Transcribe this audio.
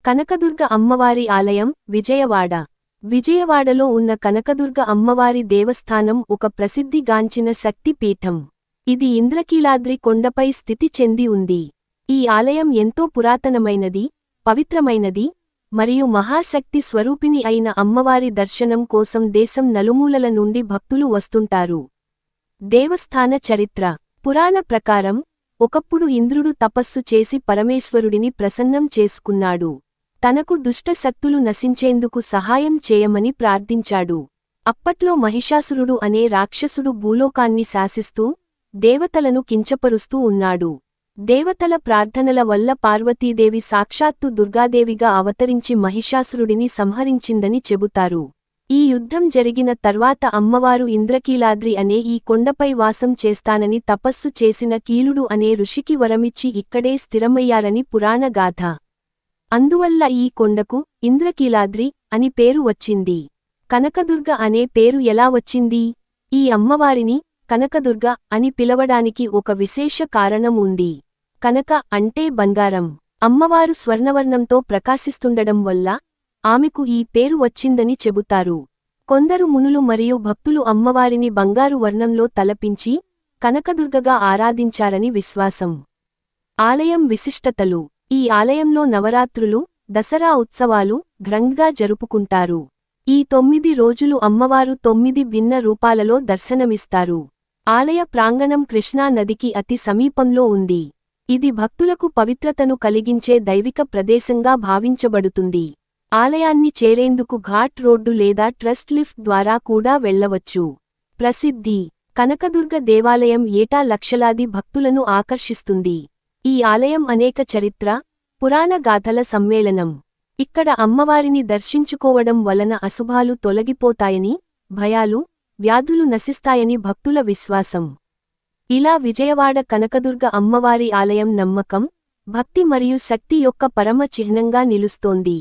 కనకదుర్గ అమ్మవారి ఆలయం విజయవాడ. విజయవాడలో ఉన్న కనకదుర్గ అమ్మవారి దేవస్థానం ఒక ప్రసిద్ధిగాంచిన శక్తి పీఠం. ఇది ఇంద్రకీలాద్రి కొండపై స్థితి చెంది ఉంది. ఈ ఆలయం ఎంతో పురాతనమైనది, పవిత్రమైనది మరియు మహాశక్తి స్వరూపిణి అయిన అమ్మవారి దర్శనం కోసం దేశం నలుమూలల నుండి భక్తులు వస్తుంటారు. దేవస్థాన చరిత్ర. పురాణ ప్రకారం ఒకప్పుడు ఇంద్రుడు తపస్సు చేసి పరమేశ్వరుడిని ప్రసన్నం చేసుకున్నాడు. తనకు దుష్ట శక్తులు నశించేందుకు సహాయం చేయమని ప్రార్థించాడు. అప్పట్లో మహిషాసురుడు అనే రాక్షసుడు భూలోకాన్ని శాసిస్తూ దేవతలను కించపరుస్తూ ఉన్నాడు. దేవతల ప్రార్థనల వల్ల పార్వతీదేవి సాక్షాత్తు దుర్గాదేవిగా అవతరించి మహిషాసురుడిని సంహరించిందని చెబుతారు. ఈ యుద్ధం జరిగిన తర్వాత అమ్మవారు ఇంద్రకీలాద్రి అనే ఈ కొండపై వాసం చేస్తానని తపస్సు చేసిన కీలుడు అనే ఋషికి వరమిచ్చి ఇక్కడే స్థిరమయ్యారని పురాణ గాథ. అందువల్ల ఈ కొండకు ఇంద్రకీలాద్రి అని పేరు వచ్చింది. కనకదుర్గ అనే పేరు ఎలా వచ్చింది? ఈ అమ్మవారిని కనకదుర్గ అని పిలవడానికి ఒక విశేష కారణం ఉంది. కనక అంటే బంగారం. అమ్మవారు స్వర్ణవర్ణంతో ప్రకాశిస్తుండడం వల్ల ఆమెకు ఈ పేరు వచ్చిందని చెబుతారు. కొందరు మునులు మరియు భక్తులు అమ్మవారిని బంగారు వర్ణంలో తలపించి కనకదుర్గగా ఆరాధించారని విశ్వాసం. ఆలయం విశిష్టతలు. ఈ ఆలయంలో నవరాత్రులు, దసరా ఉత్సవాలు ఘనంగా జరుపుకుంటారు. ఈ 9 రోజులు అమ్మవారు 9 భిన్న రూపాలలో దర్శనమిస్తారు. ఆలయ ప్రాంగణం కృష్ణా నదికి అతి సమీపంలో ఉంది. ఇది భక్తులకు పవిత్రతను కలిగించే దైవిక ప్రదేశంగా భావించబడుతుంది. ఆలయాన్ని చేరేందుకు ఘాట్ రోడ్డు లేదా ట్రస్ట్ లిఫ్ట్ ద్వారా కూడా వెళ్లవచ్చు. ప్రసిద్ధి. కనకదుర్గ దేవాలయం ఏటా లక్షలాది భక్తులను ఆకర్షిస్తుంది. ఈ ఆలయం అనేక చరిత్ర, పురాణ గాథల సమ్మేళనం. ఇక్కడ అమ్మవారిని దర్శించుకోవడం వలన అశుభాలు తొలగిపోతాయని, భయాలు, వ్యాధులు నశిస్తాయని భక్తుల విశ్వాసం. ఇలా విజయవాడ కనకదుర్గ అమ్మవారి ఆలయం నమ్మకం, భక్తి మరియు శక్తి యొక్క పరమ చిహ్నంగా నిలుస్తోంది.